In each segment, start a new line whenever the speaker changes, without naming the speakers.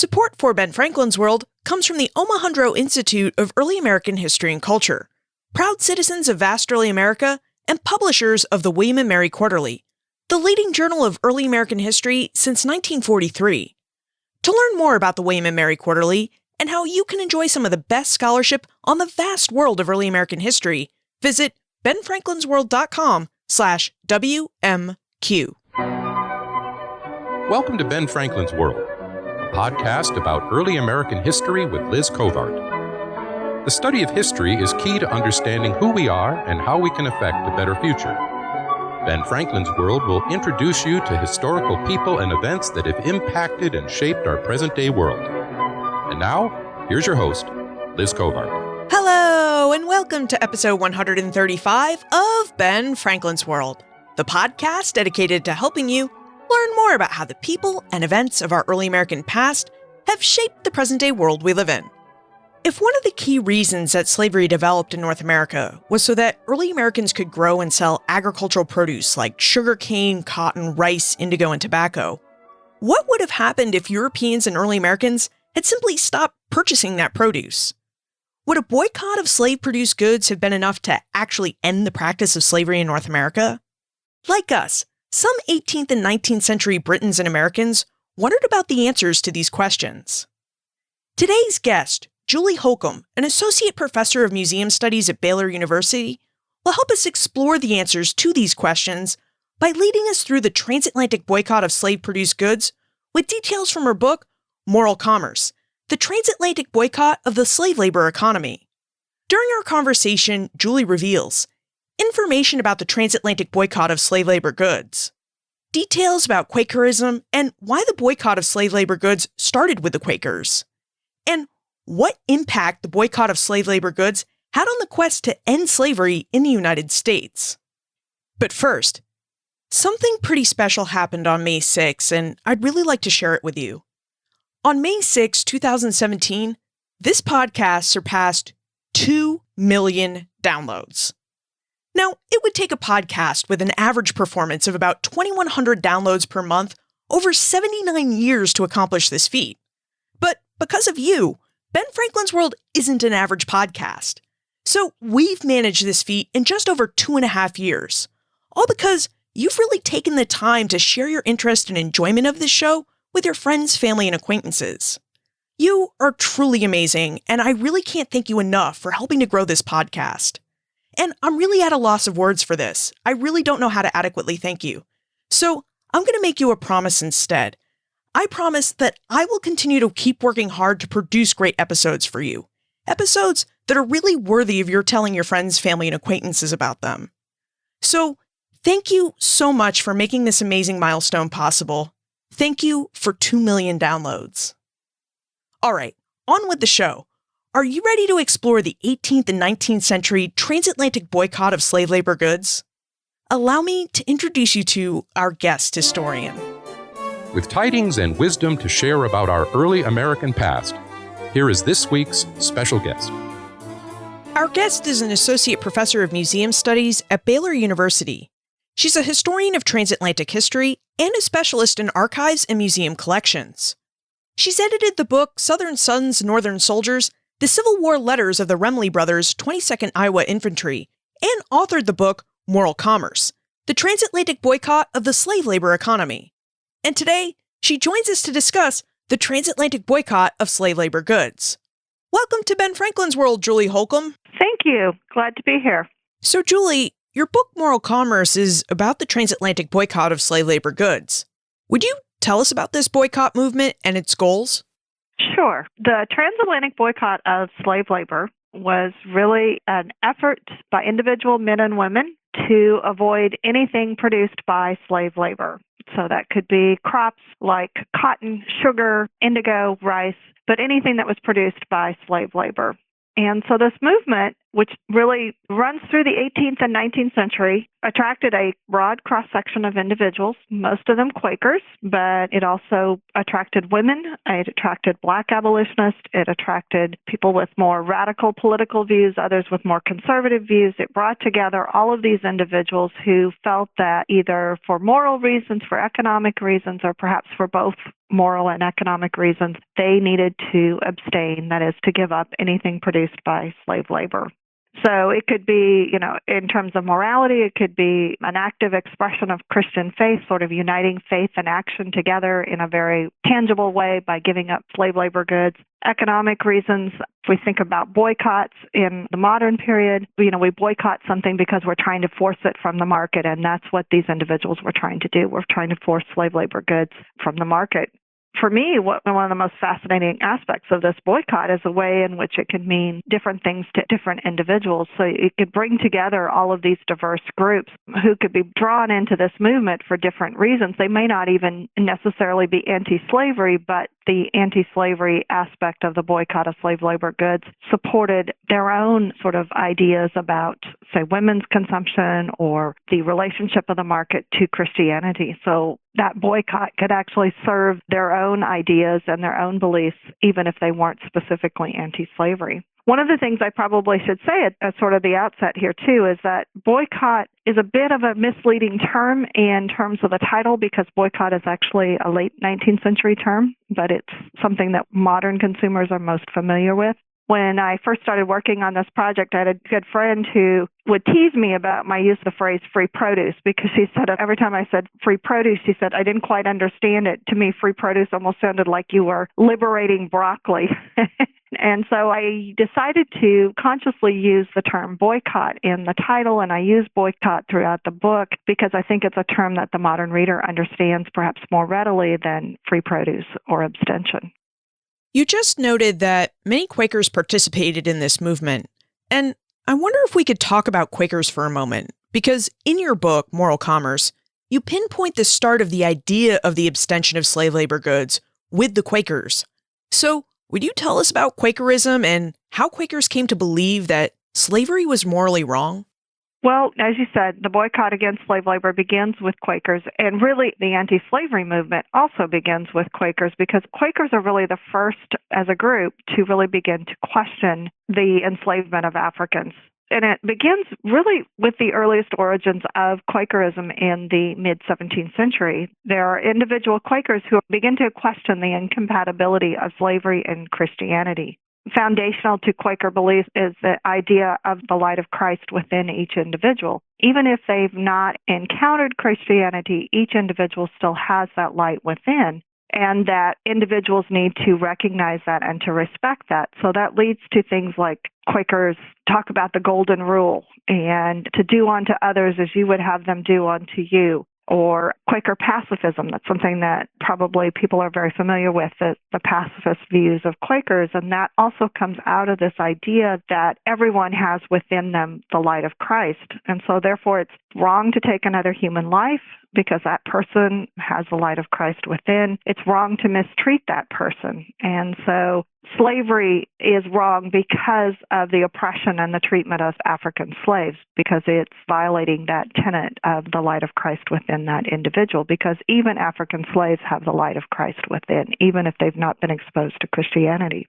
Support for Ben Franklin's World comes from the Omohundro Institute of Early American History and Culture, proud citizens of vast early America and publishers of the William and Mary Quarterly, the leading journal of early American history since 1943. To learn more about the William and Mary Quarterly and how you can enjoy some of the best scholarship on the vast world of early American history, visit benfranklinsworld.com/WMQ.
Welcome to Ben Franklin's World, a podcast about early American history with Liz Covart. The study of history is key to understanding who we are and how we can affect a better future. Ben Franklin's World will introduce you to historical people and events that have impacted and shaped our present-day world. And now, here's your host, Liz Covart.
Hello, and welcome to episode 135 of Ben Franklin's World, the podcast dedicated to helping you learn more about how the people and events of our early American past have shaped the present-day world we live in. If one of the key reasons that slavery developed in North America was so that early Americans could grow and sell agricultural produce like sugarcane, cotton, rice, indigo, and tobacco, what would have happened if Europeans and early Americans had simply stopped purchasing that produce? Would a boycott of slave-produced goods have been enough to actually end the practice of slavery in North America? Like us, some 18th and 19th century Britons and Americans wondered about the answers to these questions. Today's guest, Julie Holcomb, an associate professor of museum studies at Baylor University, will help us explore the answers to these questions by leading us through the transatlantic boycott of slave-produced goods with details from her book, Moral Commerce, The Transatlantic Boycott of the Slave Labor Economy. During our conversation, Julie reveals information about the transatlantic boycott of slave labor goods, details about Quakerism and why the boycott of slave labor goods started with the Quakers, and what impact the boycott of slave labor goods had on the quest to end slavery in the United States. But first, something pretty special happened on May 6, and I'd really like to share it with you. On May 6, 2017, this podcast surpassed 2 million downloads. Now, it would take a podcast with an average performance of about 2,100 downloads per month over 79 years to accomplish this feat. But because of you, Ben Franklin's World isn't an average podcast. So we've managed this feat in just over 2.5 years. All because you've really taken the time to share your interest and enjoyment of this show with your friends, family, and acquaintances. You are truly amazing, and I really can't thank you enough for helping to grow this podcast. And I'm really at a loss of words for this. I really don't know how to adequately thank you. So I'm going to make you a promise instead. I promise that I will continue to keep working hard to produce great episodes for you. Episodes that are really worthy of your telling your friends, family, and acquaintances about them. So thank you so much for making this amazing milestone possible. Thank you for 2 million downloads. All right, on with the show. Are you ready to explore the 18th and 19th century transatlantic boycott of slave labor goods? Allow me to introduce you to our guest historian.
With tidings and wisdom to share about our early American past, here is this week's special guest.
Our guest is an associate professor of museum studies at Baylor University. She's a historian of transatlantic history and a specialist in archives and museum collections. She's edited the book Southern Sons, Northern Soldiers, The Civil War Letters of the Remley Brothers, 22nd Iowa Infantry, and authored the book Moral Commerce, The Transatlantic Boycott of the Slave Labor Economy. And today, she joins us to discuss the transatlantic boycott of slave labor goods. Welcome to Ben Franklin's World, Julie Holcomb.
Thank you. Glad to be here.
So, Julie, your book Moral Commerce is about the transatlantic boycott of slave labor goods. Would you tell us about this boycott movement and its goals?
Sure. The transatlantic boycott of slave labor was really an effort by individual men and women to avoid anything produced by slave labor. So that could be crops like cotton, sugar, indigo, rice, but anything that was produced by slave labor. And so this movement which really runs through the 18th and 19th century, attracted a broad cross-section of individuals, most of them Quakers, but it also attracted women, it attracted Black abolitionists, it attracted people with more radical political views, others with more conservative views. It brought together all of these individuals who felt that either for moral reasons, for economic reasons, or perhaps for both moral and economic reasons, they needed to abstain, that is, to give up anything produced by slave labor. So it could be, in terms of morality, it could be an active expression of Christian faith, sort of uniting faith and action together in a very tangible way by giving up slave labor goods. Economic reasons, if we think about boycotts in the modern period, we boycott something because we're trying to force it from the market, and that's what these individuals were trying to do. We're trying to force slave labor goods from the market. For me, one of the most fascinating aspects of this boycott is the way in which it can mean different things to different individuals. So it could bring together all of these diverse groups who could be drawn into this movement for different reasons. They may not even necessarily be anti-slavery, but the anti-slavery aspect of the boycott of slave labor goods supported their own sort of ideas about, say, women's consumption or the relationship of the market to Christianity. So that boycott could actually serve their own ideas and their own beliefs, even if they weren't specifically anti-slavery. One of the things I probably should say at sort of the outset here, too, is that boycott is a bit of a misleading term in terms of the title, because boycott is actually a late 19th century term, but it's something that modern consumers are most familiar with. When I first started working on this project, I had a good friend who would tease me about my use of the phrase free produce, because she said every time I said free produce, she said, I didn't quite understand it. To me, free produce almost sounded like you were liberating broccoli. And so I decided to consciously use the term boycott in the title, and I use boycott throughout the book because I think it's a term that the modern reader understands perhaps more readily than free produce or abstention.
You just noted that many Quakers participated in this movement, and I wonder if we could talk about Quakers for a moment, because in your book, Moral Commerce, you pinpoint the start of the idea of the abstention of slave labor goods with the Quakers. So, would you tell us about Quakerism and how Quakers came to believe that slavery was morally wrong?
Well, as you said, the boycott against slave labor begins with Quakers, and really the anti-slavery movement also begins with Quakers, because Quakers are really the first as a group to really begin to question the enslavement of Africans. And it begins really with the earliest origins of Quakerism in the mid-17th century. There are individual Quakers who begin to question the incompatibility of slavery and Christianity. Foundational to Quaker belief is the idea of the light of Christ within each individual. Even if they've not encountered Christianity, each individual still has that light within, and that individuals need to recognize that and to respect that. So that leads to things like Quakers talk about the golden rule and to do unto others as you would have them do unto you. Or Quaker pacifism. That's something that probably people are very familiar with, the pacifist views of Quakers. And that also comes out of this idea that everyone has within them the light of Christ. And so therefore it's wrong to take another human life because that person has the light of Christ within. It's wrong to mistreat that person. And so slavery is wrong because of the oppression and the treatment of African slaves, because it's violating that tenet of the light of Christ within that individual, because even African slaves have the light of Christ within, even if they've not been exposed to Christianity.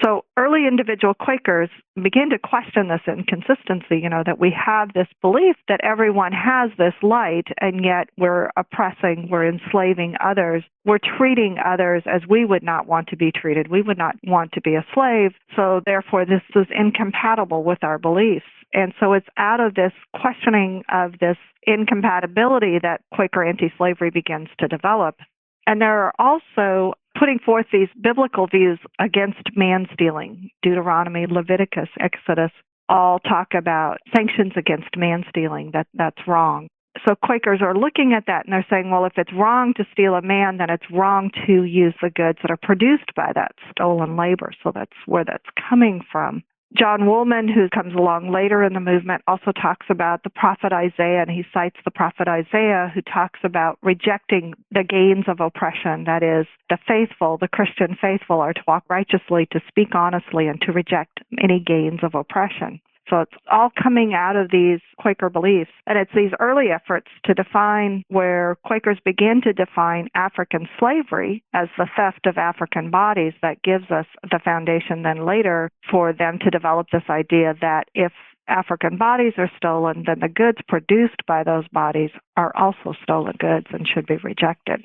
So early individual Quakers begin to question this inconsistency, that we have this belief that everyone has this light, and yet we're oppressing, we're enslaving others. We're treating others as we would not want to be treated. We would not want to be a slave. So therefore, this is incompatible with our beliefs. And so it's out of this questioning of this incompatibility that Quaker anti-slavery begins to develop. And there are also putting forth these biblical views against man-stealing. Deuteronomy, Leviticus, Exodus all talk about sanctions against man-stealing, that's wrong. So Quakers are looking at that and they're saying, well, if it's wrong to steal a man, then it's wrong to use the goods that are produced by that stolen labor. So that's where that's coming from. John Woolman, who comes along later in the movement, also talks about the prophet Isaiah, and he cites the prophet Isaiah, who talks about rejecting the gains of oppression. That is, the faithful, the Christian faithful, are to walk righteously, to speak honestly, and to reject any gains of oppression. So So it's all coming out of these Quaker beliefs. And it's these early efforts to define, where Quakers begin to define African slavery as the theft of African bodies, that gives us the foundation then later for them to develop this idea that if African bodies are stolen, then the goods produced by those bodies are also stolen goods and should be rejected.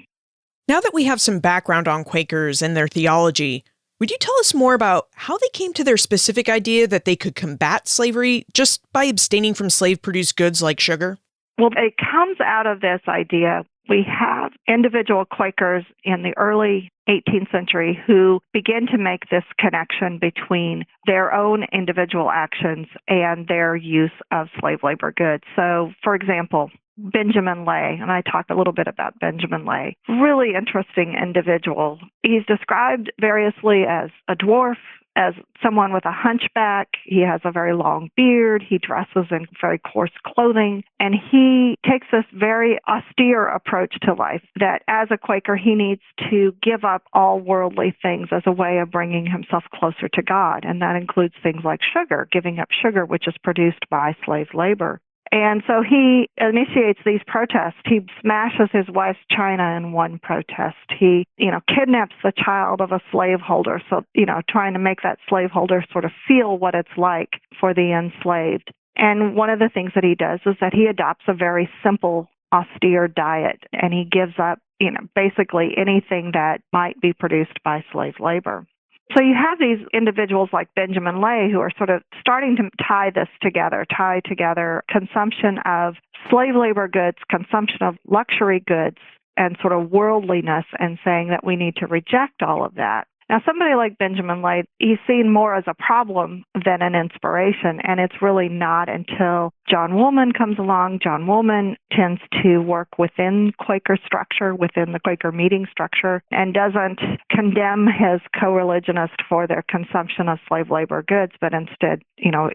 Now that we have some background on Quakers and their theology, would you tell us more about how they came to their specific idea that they could combat slavery just by abstaining from slave-produced goods like sugar?
Well, it comes out of this idea. We have individual Quakers in the early 18th century who begin to make this connection between their own individual actions and their use of slave labor goods. So, for example, Benjamin Lay, and I talked a little bit about Benjamin Lay, really interesting individual. He's described variously as a dwarf, as someone with a hunchback. He has a very long beard. He dresses in very coarse clothing. And he takes this very austere approach to life, that as a Quaker, he needs to give up all worldly things as a way of bringing himself closer to God. And that includes things like sugar, giving up sugar, which is produced by slave labor. And so he initiates these protests. He smashes his wife's china in one protest. He, kidnaps the child of a slaveholder. So, trying to make that slaveholder sort of feel what it's like for the enslaved. And one of the things that he does is that he adopts a very simple, austere diet, and he gives up, basically anything that might be produced by slave labor. So you have these individuals like Benjamin Lay who are sort of starting to tie together consumption of slave labor goods, consumption of luxury goods, and sort of worldliness, and saying that we need to reject all of that. Now, somebody like Benjamin Lay, he's seen more as a problem than an inspiration, and it's really not until John Woolman comes along. John Woolman tends to work within Quaker structure, within the Quaker meeting structure, and doesn't condemn his co-religionists for their consumption of slave labor goods, but instead,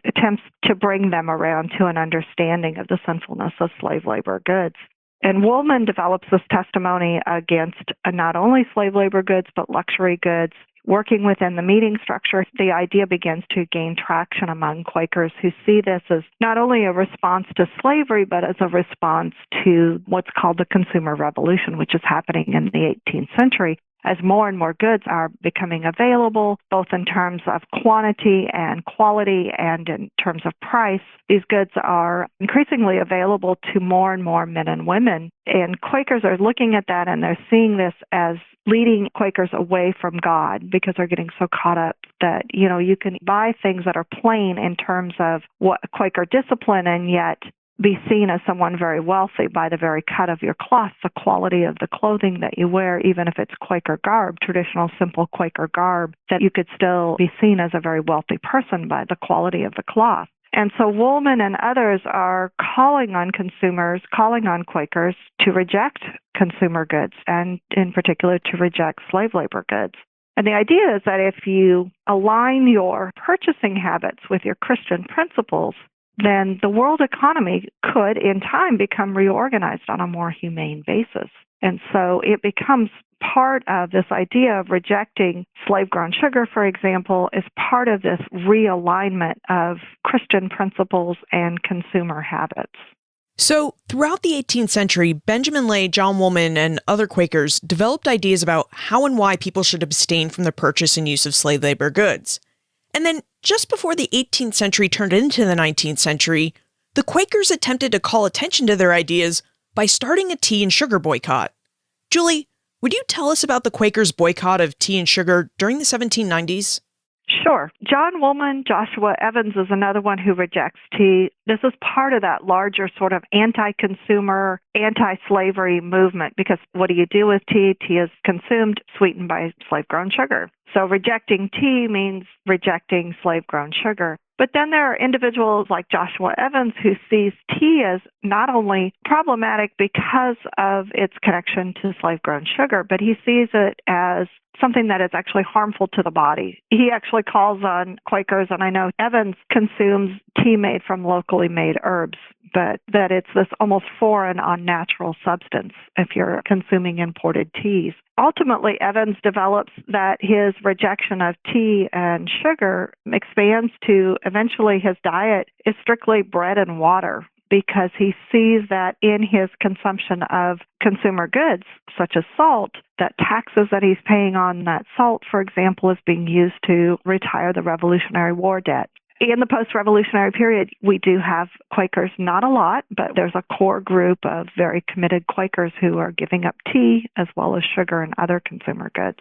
attempts to bring them around to an understanding of the sinfulness of slave labor goods. And Woolman develops this testimony against not only slave labor goods, but luxury goods. Working within the meeting structure, the idea begins to gain traction among Quakers who see this as not only a response to slavery, but as a response to what's called the consumer revolution, which is happening in the 18th century. As more and more goods are becoming available, both in terms of quantity and quality and in terms of price, these goods are increasingly available to more and more men and women. And Quakers are looking at that, and they're seeing this as leading Quakers away from God, because they're getting so caught up that, you can buy things that are plain in terms of what Quaker discipline, and yet be seen as someone very wealthy by the very cut of your cloth, the quality of the clothing that you wear, even if it's Quaker garb, traditional simple Quaker garb, that you could still be seen as a very wealthy person by the quality of the cloth. And so Woolman and others are calling on consumers, calling on Quakers to reject consumer goods, and in particular to reject slave labor goods. And the idea is that if you align your purchasing habits with your Christian principles, then the world economy could, in time, become reorganized on a more humane basis. And so it becomes part of this idea of rejecting slave-grown sugar, for example, is part of this realignment of Christian principles and consumer habits.
So, throughout the 18th century, Benjamin Lay, John Woolman, and other Quakers developed ideas about how and why people should abstain from the purchase and use of slave labor goods. And then, just before the 18th century turned into the 19th century, the Quakers attempted to call attention to their ideas by starting a tea and sugar boycott. Julie, would you tell us about the Quakers' boycott of tea and sugar during the 1790s?
Sure. John Woolman, Joshua Evans is another one who rejects tea. This is part of that larger sort of anti-consumer, anti-slavery movement, because what do you do with tea? Tea is consumed, sweetened by slave-grown sugar. So rejecting tea means rejecting slave-grown sugar. But then there are individuals like Joshua Evans who sees tea as not only problematic because of its connection to slave-grown sugar, but he sees it as something that is actually harmful to the body. He actually calls on Quakers, and I know Evans consumes tea made from locally made herbs, but that it's this almost foreign, unnatural substance if you're consuming imported teas. Ultimately, Evans develops that his rejection of tea and sugar expands to eventually his diet is strictly bread and water, because he sees that in his consumption of consumer goods, such as salt, that taxes that he's paying on that salt, for example, is being used to retire the Revolutionary War debt. In the post-revolutionary period, we do have Quakers, not a lot, but there's a core group of very committed Quakers who are giving up tea as well as sugar and other consumer goods.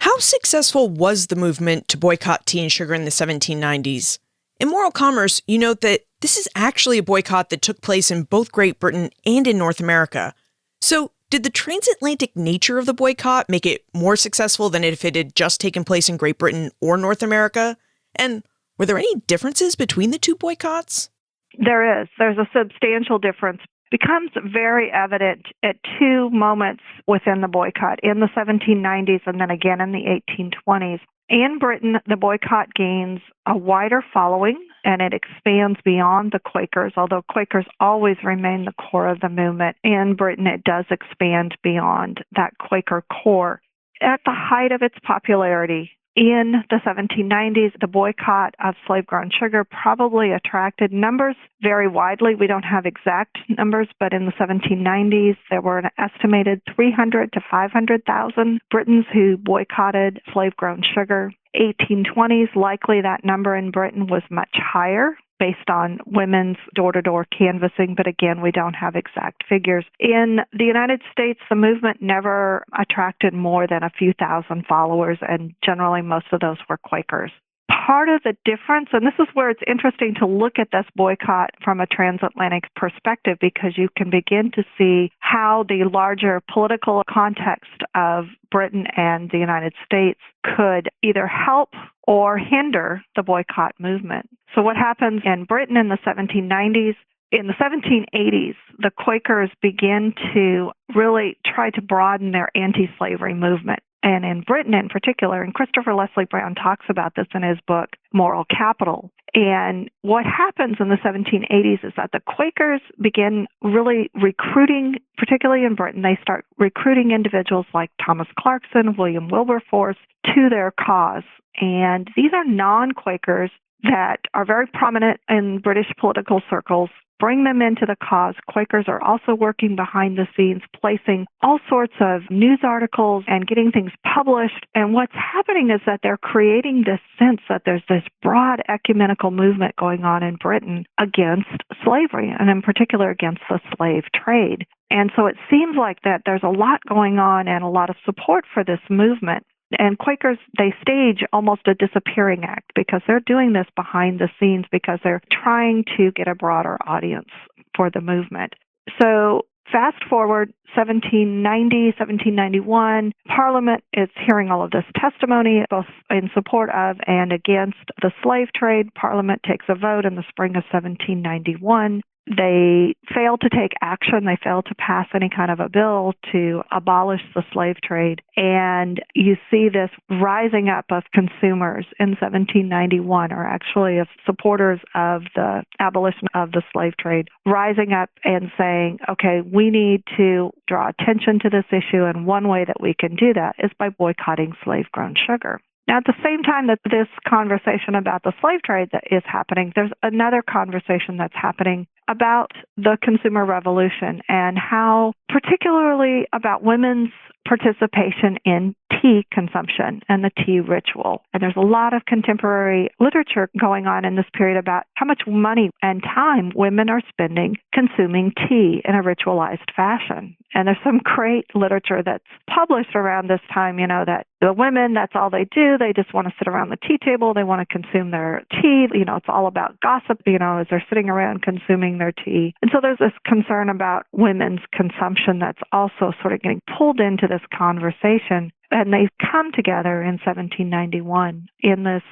How successful was the movement to boycott tea and sugar in the 1790s? In Moral Commerce, you note that this is actually a boycott that took place in both Great Britain and in North America. So, did the transatlantic nature of the boycott make it more successful than if it had just taken place in Great Britain or North America? And were there any differences between the two boycotts?
There is. There's a substantial difference. It becomes very evident at two moments within the boycott, in the 1790s and then again in the 1820s. In Britain, the boycott gains a wider following, and it expands beyond the Quakers, although Quakers always remain the core of the movement. In Britain, it does expand beyond that Quaker core. At the height of its popularity, in the 1790s, the boycott of slave-grown sugar probably attracted numbers very widely. We don't have exact numbers, but in the 1790s, there were an estimated 300 to 500,000 Britons who boycotted slave-grown sugar. 1820s, likely that number in Britain was much higher, based on women's door-to-door canvassing, but again, we don't have exact figures. In the United States, the movement never attracted more than a few thousand followers, and generally most of those were Quakers. Part of the difference, and this is where it's interesting to look at this boycott from a transatlantic perspective, because you can begin to see how the larger political context of Britain and the United States could either help or hinder the boycott movement. So what happens in Britain in the 1790s? In the 1780s, the Quakers begin to really try to broaden their anti-slavery movement. And in Britain in particular, and Christopher Leslie Brown talks about this in his book, Moral Capital. And what happens in the 1780s is that the Quakers begin really recruiting, particularly in Britain, they start recruiting individuals like Thomas Clarkson, William Wilberforce, to their cause. And these are non-Quakers that are very prominent in British political circles. Bring them into the cause. Quakers are also working behind the scenes, placing all sorts of news articles and getting things published. And what's happening is that they're creating this sense that there's this broad ecumenical movement going on in Britain against slavery, and in particular against the slave trade. And so it seems like that there's a lot going on and a lot of support for this movement. And Quakers, they stage almost a disappearing act because they're doing this behind the scenes because they're trying to get a broader audience for the movement. So fast forward 1790, 1791, Parliament is hearing all of this testimony, both in support of and against the slave trade. Parliament takes a vote in the spring of 1791. They fail to take action. They fail to pass any kind of a bill to abolish the slave trade. And you see this rising up of consumers in 1791, or actually of supporters of the abolition of the slave trade, rising up and saying, okay, we need to draw attention to this issue. And one way that we can do that is by boycotting slave-grown sugar. Now, at the same time that this conversation about the slave trade that is happening, there's another conversation that's happening about the consumer revolution and how, particularly about women's participation in tea consumption and the tea ritual. And there's a lot of contemporary literature going on in this period about how much money and time women are spending consuming tea in a ritualized fashion. And there's some great literature that's published around this time, that the women, that's all they do. They just want to sit around the tea table. They want to consume their tea. It's all about gossip, as they're sitting around consuming their tea. And so there's this concern about women's consumption that's also sort of getting pulled into this conversation. And they come together in 1791 in this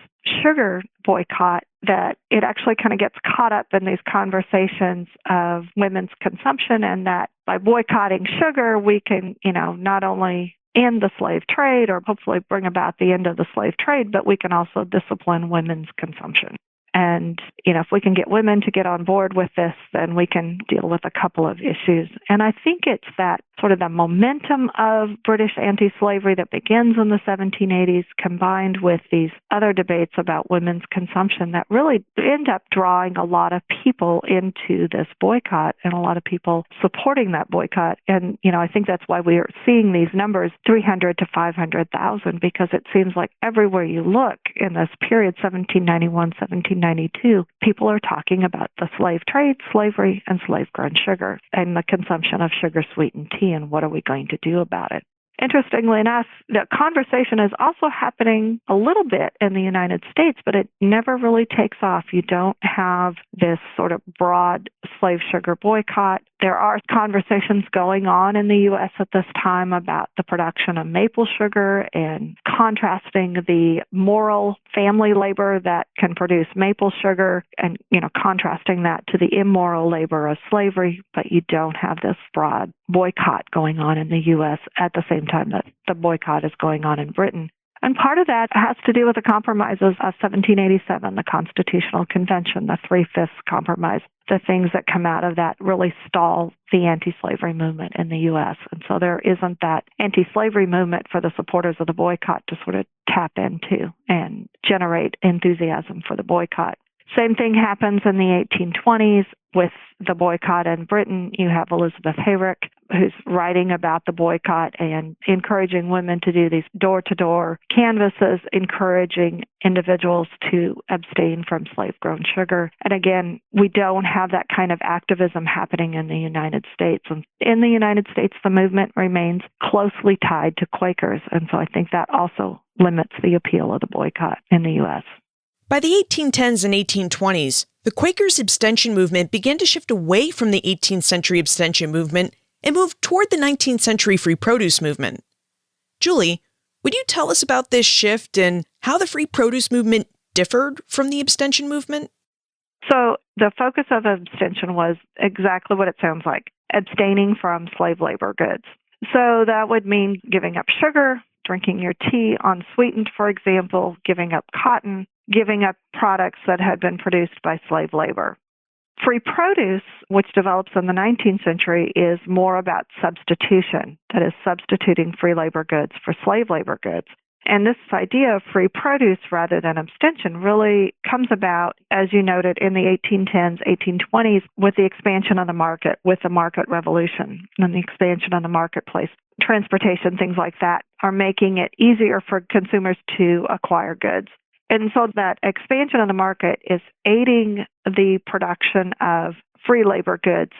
sugar boycott that it actually kind of gets caught up in these conversations of women's consumption, and that by boycotting sugar, we can, not only end the slave trade or hopefully bring about the end of the slave trade, but we can also discipline women's consumption. And, if we can get women to get on board with this, then we can deal with a couple of issues. And I think it's that sort of the momentum of British anti-slavery that begins in the 1780s combined with these other debates about women's consumption that really end up drawing a lot of people into this boycott and a lot of people supporting that boycott. And, I think that's why we are seeing these numbers, 300 to 500,000, because it seems like everywhere you look in this period, 1791, 1792, people are talking about the slave trade, slavery, and slave-grown sugar, and the consumption of sugar-sweetened tea, and what are we going to do about it? Interestingly enough, the conversation is also happening a little bit in the United States, but it never really takes off. You don't have this sort of broad slave sugar boycott. There are conversations going on in the U.S. at this time about the production of maple sugar and contrasting the moral family labor that can produce maple sugar and, contrasting that to the immoral labor of slavery, but you don't have this broad boycott going on in the U.S. at the same time that the boycott is going on in Britain. And part of that has to do with the compromises of 1787, the Constitutional Convention, the Three-Fifths Compromise. The things that come out of that really stall the anti-slavery movement in the U.S. And so there isn't that anti-slavery movement for the supporters of the boycott to sort of tap into and generate enthusiasm for the boycott. Same thing happens in the 1820s with the boycott in Britain. You have Elizabeth Hayrick, who's writing about the boycott and encouraging women to do these door-to-door canvasses, encouraging individuals to abstain from slave-grown sugar. And again, we don't have that kind of activism happening in the United States. And in the United States, the movement remains closely tied to Quakers. And so I think that also limits the appeal of the boycott in the U.S.
By the 1810s and 1820s, the Quakers' abstention movement began to shift away from the 18th century abstention movement and moved toward the 19th century free produce movement. Julie, would you tell us about this shift and how the free produce movement differed from the abstention movement?
So the focus of abstention was exactly what it sounds like, abstaining from slave labor goods. So that would mean giving up sugar, drinking your tea unsweetened, for example, giving up cotton, giving up products that had been produced by slave labor. Free produce, which develops in the 19th century, is more about substitution, that is, substituting free labor goods for slave labor goods. And this idea of free produce rather than abstention really comes about, as you noted, in the 1810s, 1820s, with the expansion of the market, with the market revolution and the expansion of the marketplace. Transportation, things like that, are making it easier for consumers to acquire goods. And so that expansion of the market is aiding the production of free labor goods.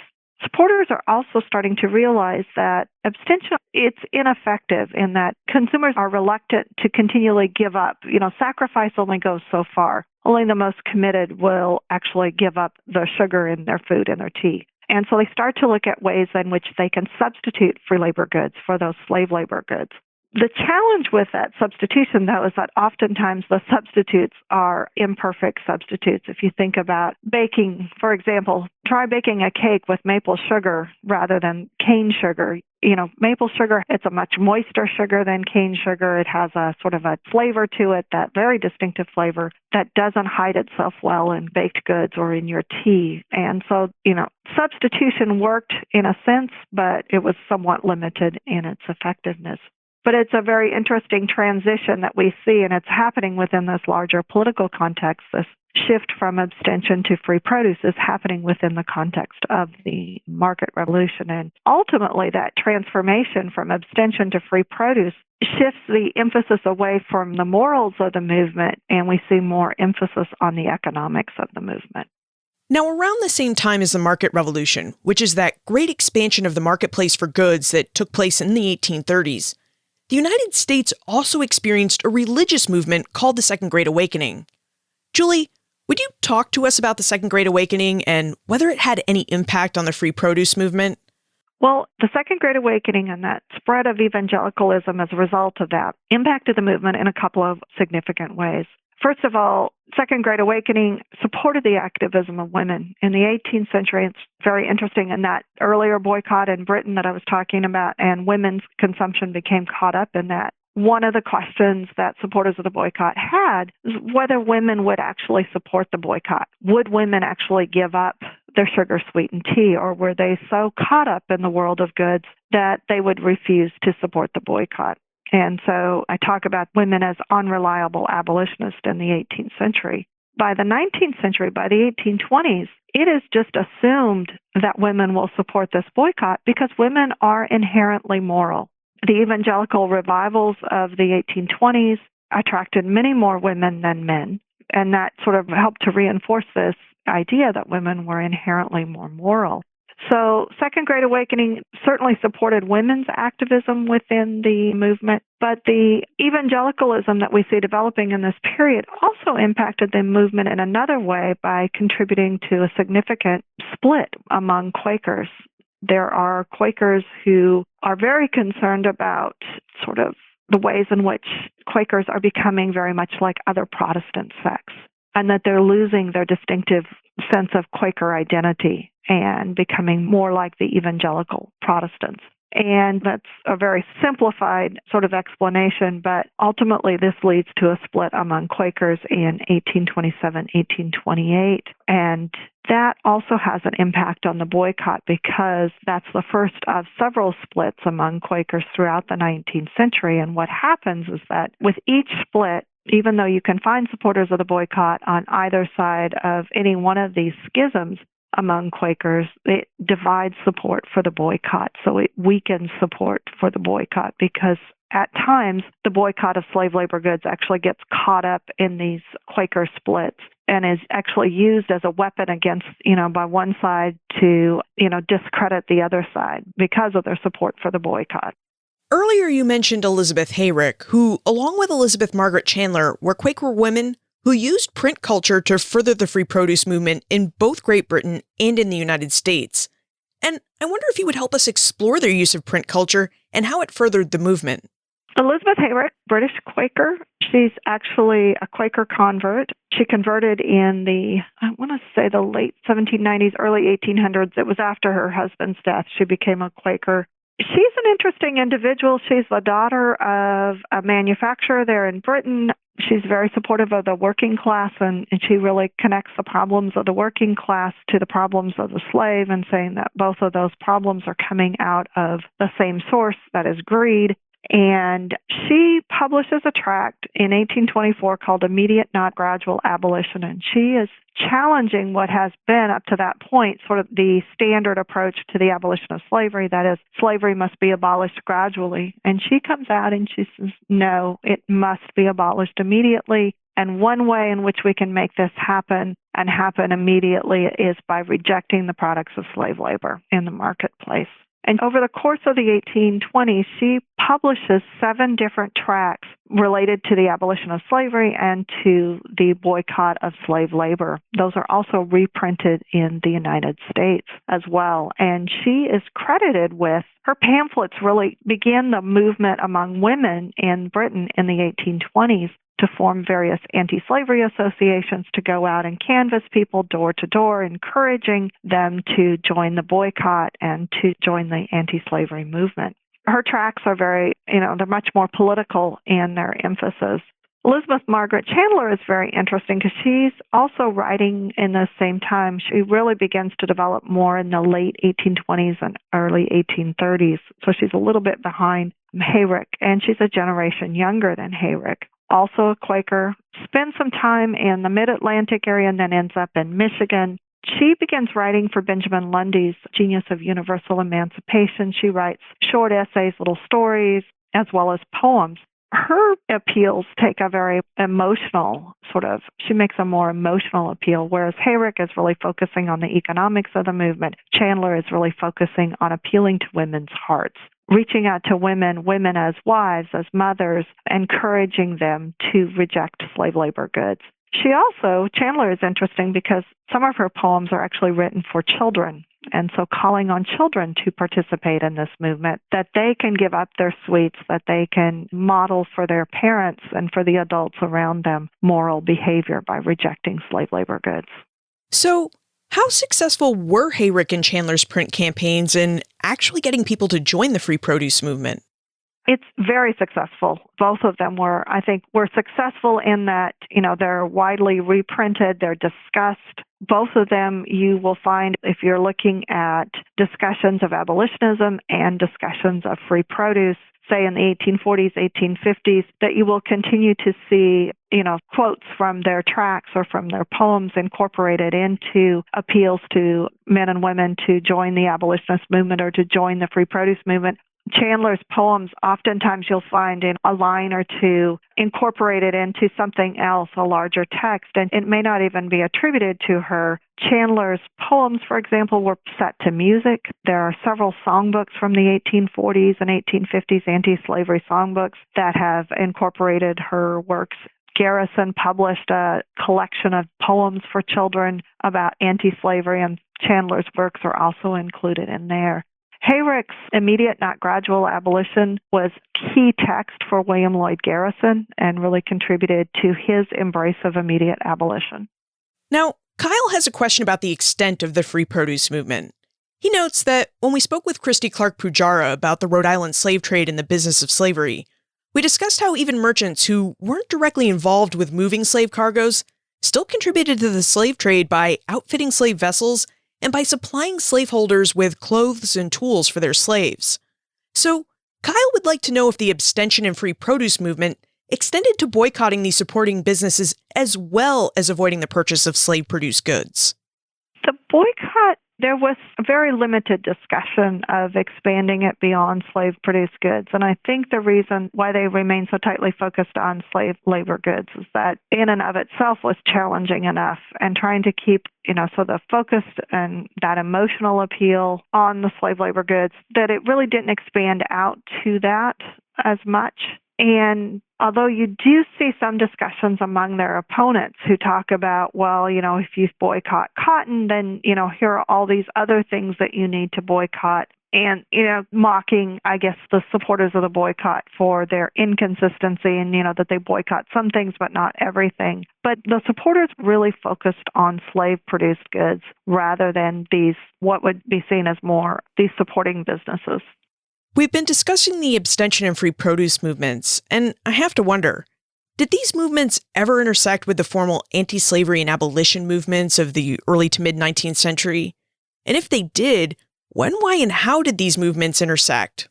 Supporters are also starting to realize that abstention, it's ineffective in that consumers are reluctant to continually give up. Sacrifice only goes so far. Only the most committed will actually give up the sugar in their food and their tea. And so they start to look at ways in which they can substitute free labor goods for those slave labor goods. The challenge with that substitution, though, is that oftentimes the substitutes are imperfect substitutes. If you think about baking, for example, try baking a cake with maple sugar rather than cane sugar. Maple sugar, it's a much moister sugar than cane sugar. It has a sort of a flavor to it, that very distinctive flavor that doesn't hide itself well in baked goods or in your tea. And so, substitution worked in a sense, but it was somewhat limited in its effectiveness. But it's a very interesting transition that we see, and it's happening within this larger political context. This shift from abstention to free produce is happening within the context of the market revolution. And ultimately, that transformation from abstention to free produce shifts the emphasis away from the morals of the movement, and we see more emphasis on the economics of the movement.
Now, around the same time as the market revolution, which is that great expansion of the marketplace for goods that took place in the 1830s, the United States also experienced a religious movement called the Second Great Awakening. Julie, would you talk to us about the Second Great Awakening and whether it had any impact on the free produce movement?
Well, the Second Great Awakening and that spread of evangelicalism as a result of that impacted the movement in a couple of significant ways. First of all, Second Great Awakening supported the activism of women. In the 18th century, it's very interesting in that earlier boycott in Britain that I was talking about, and women's consumption became caught up in that. one of the questions that supporters of the boycott had is whether women would actually support the boycott. Would women actually give up their sugar-sweetened tea, or were they so caught up in the world of goods that they would refuse to support the boycott? And so I talk about women as unreliable abolitionists in the 18th century. By the 19th century, by the 1820s, it is just assumed that women will support this boycott because women are inherently moral. The evangelical revivals of the 1820s attracted many more women than men, and that sort of helped to reinforce this idea that women were inherently more moral. So Second Great Awakening certainly supported women's activism within the movement, but the evangelicalism that we see developing in this period also impacted the movement in another way by contributing to a significant split among Quakers. There are Quakers who are very concerned about sort of the ways in which Quakers are becoming very much like other Protestant sects, and that they're losing their distinctive sense of Quaker identity and becoming more like the evangelical Protestants. And that's a very simplified sort of explanation, but ultimately this leads to a split among Quakers in 1827, 1828. And that also has an impact on the boycott because that's the first of several splits among Quakers throughout the 19th century. And what happens is that with each split, even though you can find supporters of the boycott on either side of any one of these schisms among Quakers, it divides support for the boycott. So it weakens support for the boycott because at times the boycott of slave labor goods actually gets caught up in these Quaker splits and is actually used as a weapon against, by one side to, discredit the other side because of their support for the boycott.
Earlier, you mentioned Elizabeth Hayrick, who, along with Elizabeth Margaret Chandler, were Quaker women who used print culture to further the free produce movement in both Great Britain and in the United States. And I wonder if you would help us explore their use of print culture and how it furthered the movement.
Elizabeth Hayrick, British Quaker. She's actually a Quaker convert. She converted in the late 1790s, early 1800s. It was after her husband's death. She became a Quaker. She's an interesting individual. She's the daughter of a manufacturer there in Britain. She's very supportive of the working class, and she really connects the problems of the working class to the problems of the slave and saying that both of those problems are coming out of the same source, that is greed. And she publishes a tract in 1824 called Immediate Not Gradual Abolition, and she is challenging what has been up to that point sort of the standard approach to the abolition of slavery, that is, slavery must be abolished gradually. And she comes out and she says, no, it must be abolished immediately. And one way in which we can make this happen and happen immediately is by rejecting the products of slave labor in the marketplace. And over the course of the 1820s, she publishes 7 different tracts related to the abolition of slavery and to the boycott of slave labor. Those are also reprinted in the United States as well. And she is credited with her pamphlets really begin the movement among women in Britain in the 1820s to form various anti-slavery associations to go out and canvass people door to door, encouraging them to join the boycott and to join the anti-slavery movement. Her tracts are they're much more political in their emphasis. Elizabeth Margaret Chandler is very interesting because she's also writing in the same time. She really begins to develop more in the late 1820s and early 1830s. So she's a little bit behind Hayrick, and she's a generation younger than Hayrick. Also a Quaker, spends some time in the Mid-Atlantic area and then ends up in Michigan. She begins writing for Benjamin Lundy's Genius of Universal Emancipation. She writes short essays, little stories, as well as poems. Her appeals take a very emotional she makes a more emotional appeal, whereas Hayrick is really focusing on the economics of the movement. Chandler is really focusing on appealing to women's hearts, reaching out to women as wives, as mothers, encouraging them to reject slave labor goods. Chandler is interesting because some of her poems are actually written for children, and so calling on children to participate in this movement, that they can give up their sweets, that they can model for their parents and for the adults around them moral behavior by rejecting slave labor goods.
So, how successful were Hayrick and Chandler's print campaigns in actually getting people to join the free produce movement?
It's very successful. Both of them were successful in that, they're widely reprinted, they're discussed. Both of them you will find if you're looking at discussions of abolitionism and discussions of free produce, say in the 1840s, 1850s, that you will continue to see, quotes from their tracts or from their poems incorporated into appeals to men and women to join the abolitionist movement or to join the free produce movement. Chandler's poems, oftentimes you'll find in a line or two incorporated into something else, a larger text, and it may not even be attributed to her. Chandler's poems, for example, were set to music. There are several songbooks from the 1840s and 1850s, anti-slavery songbooks, that have incorporated her works. Garrison published a collection of poems for children about anti-slavery, and Chandler's works are also included in there. Hayrick's Immediate Not Gradual Abolition was key text for William Lloyd Garrison and really contributed to his embrace of immediate abolition.
Now, Kyle has a question about the extent of the free produce movement. He notes that when we spoke with Christy Clark Pujara about the Rhode Island slave trade and the business of slavery, we discussed how even merchants who weren't directly involved with moving slave cargoes still contributed to the slave trade by outfitting slave vessels and by supplying slaveholders with clothes and tools for their slaves. So, Kyle would like to know if the abstention and free produce movement extended to boycotting these supporting businesses as well as avoiding the purchase of slave-produced goods.
The boycott, there was a very limited discussion of expanding it beyond slave-produced goods. And I think the reason why they remain so tightly focused on slave labor goods is that in and of itself was challenging enough, and trying to keep, so the focus and that emotional appeal on the slave labor goods, that it really didn't expand out to that as much. And although you do see some discussions among their opponents who talk about, well, if you boycott cotton, then, here are all these other things that you need to boycott. And, mocking, I guess, the supporters of the boycott for their inconsistency and, that they boycott some things but not everything. But the supporters really focused on slave-produced goods rather than what would be seen as more these supporting businesses.
We've been discussing the abstention and free produce movements, and I have to wonder, did these movements ever intersect with the formal anti-slavery and abolition movements of the early to mid-19th century? And if they did, when, why, and how did these movements intersect?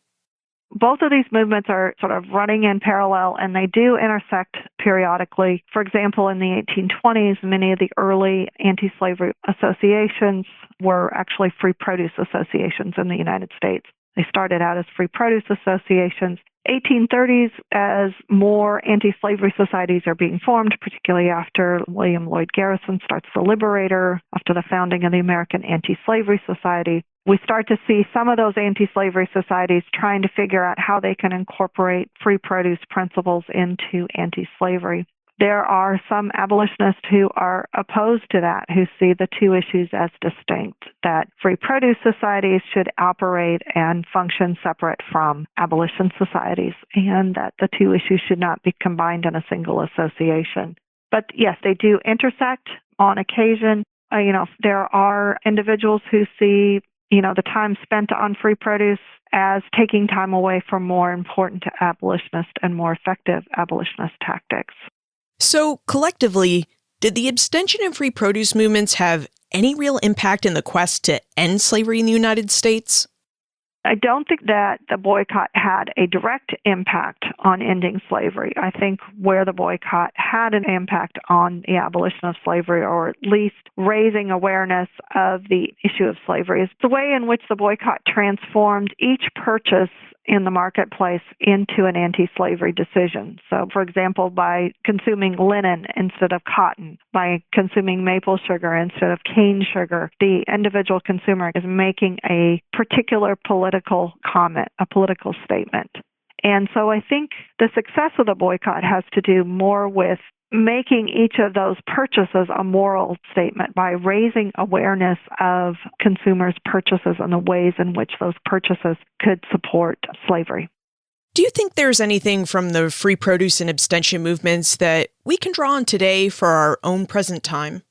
Both of these movements are sort of running in parallel, and they do intersect periodically. For example, in the 1820s, many of the early anti-slavery associations were actually free produce associations in the United States. They started out as free produce associations. 1830s, as more anti-slavery societies are being formed, particularly after William Lloyd Garrison starts the Liberator, after the founding of the American Anti-Slavery Society, we start to see some of those anti-slavery societies trying to figure out how they can incorporate free produce principles into anti-slavery. There are some abolitionists who are opposed to that, who see the two issues as distinct, that free produce societies should operate and function separate from abolition societies, and that the two issues should not be combined in a single association. But yes, they do intersect on occasion. There are individuals who see, the time spent on free produce as taking time away from more important to abolitionist and more effective abolitionist tactics.
So, collectively, did the abstention and free produce movements have any real impact in the quest to end slavery in the United States?
I don't think that the boycott had a direct impact on ending slavery. I think where the boycott had an impact on the abolition of slavery, or at least raising awareness of the issue of slavery, is the way in which the boycott transformed each purchase in the marketplace into an anti-slavery decision. So, for example, by consuming linen instead of cotton, by consuming maple sugar instead of cane sugar, the individual consumer is making a particular political comment, a political statement. And so I think the success of the boycott has to do more with making each of those purchases a moral statement by raising awareness of consumers' purchases and the ways in which those purchases could support slavery.
Do you think there's anything from the free produce and abstention movements that we can draw on today for our own present time?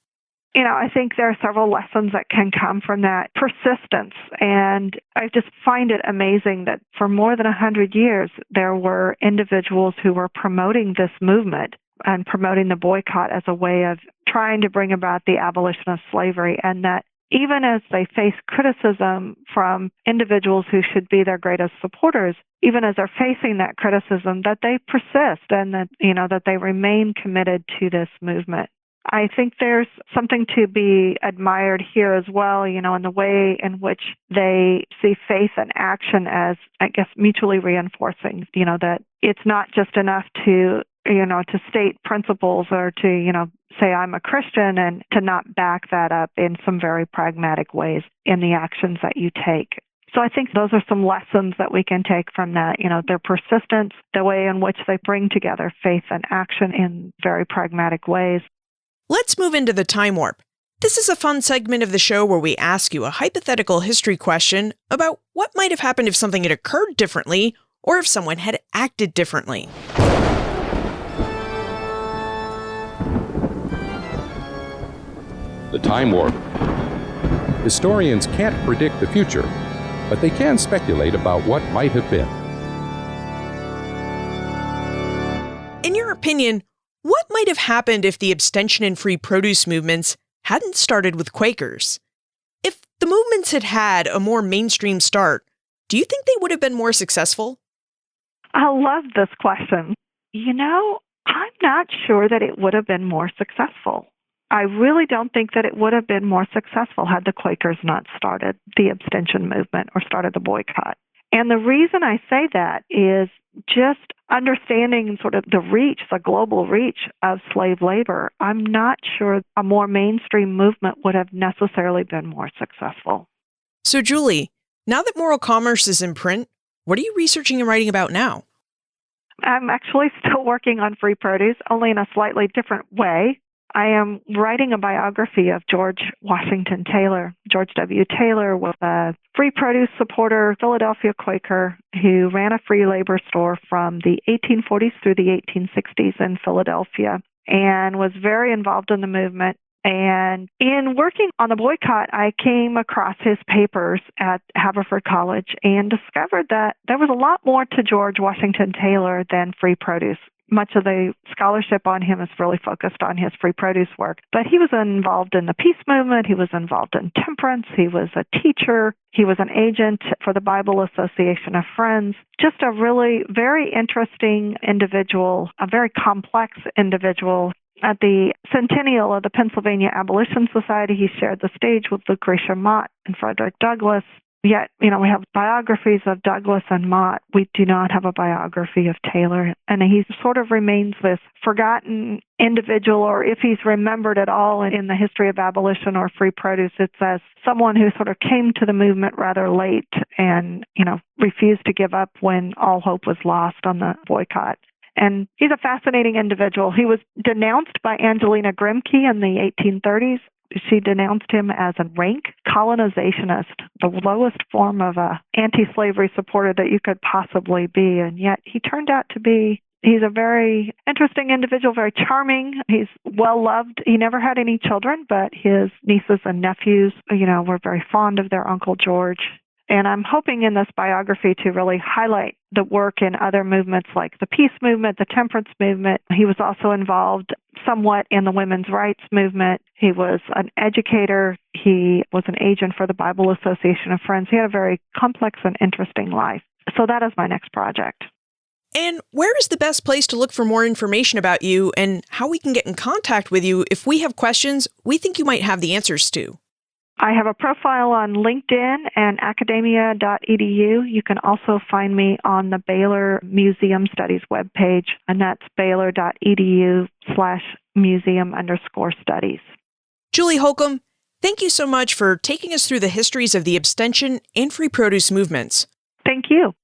I think there are several lessons that can come from that. Persistence. And I just find it amazing that for more than 100 years, there were individuals who were promoting this movement and promoting the boycott as a way of trying to bring about the abolition of slavery, and that even as they face criticism from individuals who should be their greatest supporters, even as they're facing that criticism, that they persist and that, that they remain committed to this movement. I think there's something to be admired here as well, in the way in which they see faith and action as, I guess, mutually reinforcing, that it's not just enough to state principles or to, say I'm a Christian and to not back that up in some very pragmatic ways in the actions that you take. So I think those are some lessons that we can take from that, their persistence, the way in which they bring together faith and action in very pragmatic ways.
Let's move into the time warp. This is a fun segment of the show where we ask you a hypothetical history question about what might have happened if something had occurred differently or if someone had acted differently.
The time warp. Historians can't predict the future, but they can speculate about what might have been.
In your opinion, what might have happened if the abstention and free produce movements hadn't started with Quakers? If the movements had had a more mainstream start, do you think they would have been more successful?
I love this question. I'm not sure that it would have been more successful. I really don't think that it would have been more successful had the Quakers not started the abstention movement or started the boycott. And the reason I say that is just understanding sort of the global reach of slave labor. I'm not sure a more mainstream movement would have necessarily been more successful.
So, Julie, now that moral commerce is in print, what are you researching and writing about now?
I'm actually still working on free produce, only in a slightly different way. I am writing a biography of George Washington Taylor. George W. Taylor was a free produce supporter, Philadelphia Quaker, who ran a free labor store from the 1840s through the 1860s in Philadelphia and was very involved in the movement. And in working on the boycott, I came across his papers at Haverford College and discovered that there was a lot more to George Washington Taylor than free produce. Much of the scholarship on him is really focused on his free produce work. But he was involved in the peace movement. He was involved in temperance. He was a teacher. He was an agent for the Bible Association of Friends. Just a really very interesting individual, a very complex individual. At the centennial of the Pennsylvania Abolition Society, he shared the stage with Lucretia Mott and Frederick Douglass. Yet, we have biographies of Douglass and Mott. We do not have a biography of Taylor. And he sort of remains this forgotten individual, or if he's remembered at all in the history of abolition or free produce, it's as someone who sort of came to the movement rather late and, refused to give up when all hope was lost on the boycott. And he's a fascinating individual. He was denounced by Angelina Grimke in the 1830s. She denounced him as a rank colonizationist, the lowest form of a anti-slavery supporter that you could possibly be. And yet he turned out to be, he's a very interesting individual, very charming. He's well-loved. He never had any children, but his nieces and nephews, were very fond of their Uncle George. And I'm hoping in this biography to really highlight the work in other movements like the peace movement, the temperance movement. He was also involved somewhat in the women's rights movement. He was an educator. He was an agent for the Bible Association of Friends. He had a very complex and interesting life. So that is my next project.
And where is the best place to look for more information about you and how we can get in contact with you if we have questions we think you might have the answers to?
I have a profile on LinkedIn and academia.edu. You can also find me on the Baylor Museum Studies webpage, and that's baylor.edu/museum_studies.
Julie Holcomb, thank you so much for taking us through the histories of the abstention and free produce movements.
Thank you.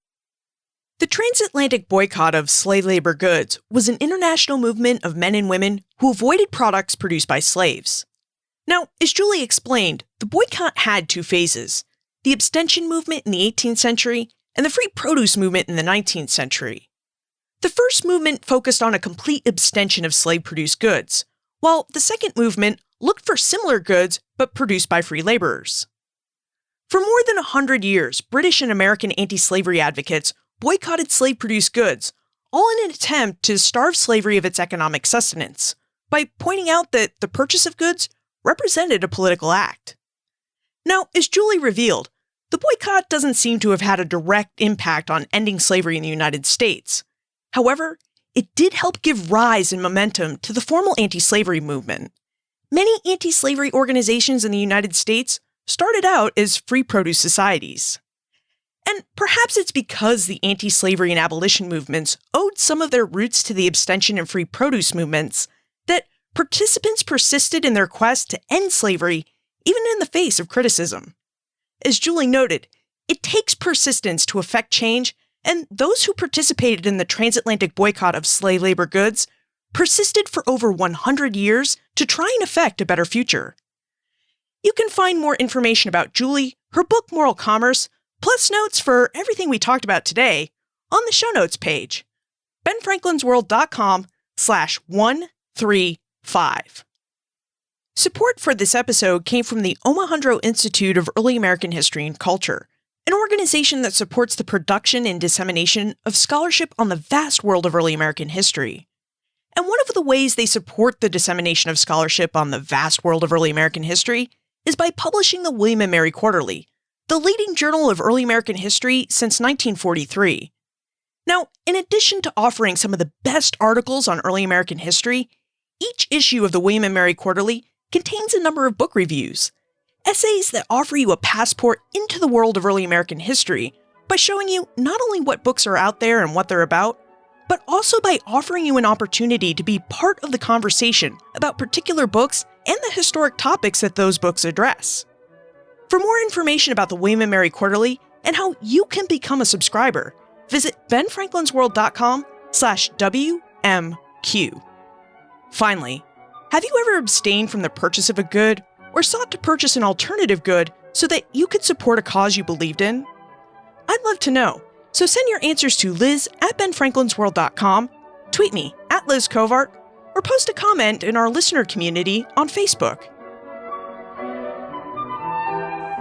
The Transatlantic Boycott of slave labor goods was an international movement of men and women who avoided products produced by slaves. Now, as Julie explained, the boycott had two phases: the abstention movement in the 18th century and the free produce movement in the 19th century. The first movement focused on a complete abstention of slave-produced goods, while the second movement looked for similar goods but produced by free laborers. For more than 100 years, British and American anti-slavery advocates boycotted slave-produced goods, all in an attempt to starve slavery of its economic sustenance, by pointing out that the purchase of goods represented a political act. Now, as Julie revealed, the boycott doesn't seem to have had a direct impact on ending slavery in the United States. However, it did help give rise and momentum to the formal anti-slavery movement. Many anti-slavery organizations in the United States started out as free produce societies. And perhaps it's because the anti-slavery and abolition movements owed some of their roots to the abstention and free produce movements that participants persisted in their quest to end slavery even in the face of criticism. As Julie noted, it takes persistence to effect change, and those who participated in the Transatlantic Boycott of slave labor goods persisted for over 100 years to try and effect a better future. You can find more information about Julie, her book Moral Commerce, plus notes for everything we talked about today on the show notes page, benfranklinsworld.com/135. Support for this episode came from the Omohundro Institute of Early American History and Culture, an organization that supports the production and dissemination of scholarship on the vast world of early American history. And one of the ways they support the dissemination of scholarship on the vast world of early American history is by publishing the William and Mary Quarterly, the leading journal of early American history since 1943. Now, in addition to offering some of the best articles on early American history, each issue of the William and Mary Quarterly contains a number of book reviews, essays that offer you a passport into the world of early American history by showing you not only what books are out there and what they're about, but also by offering you an opportunity to be part of the conversation about particular books and the historic topics that those books address. For more information about the William and Mary Quarterly and how you can become a subscriber, visit benfranklinsworld.com/WMQ. Finally, have you ever abstained from the purchase of a good or sought to purchase an alternative good so that you could support a cause you believed in? I'd love to know, so send your answers to liz@benfranklinsworld.com, tweet me @LizCovart, or post a comment in our listener community on Facebook.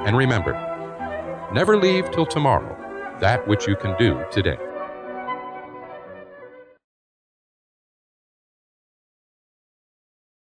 And remember, never leave till tomorrow that which you can do today.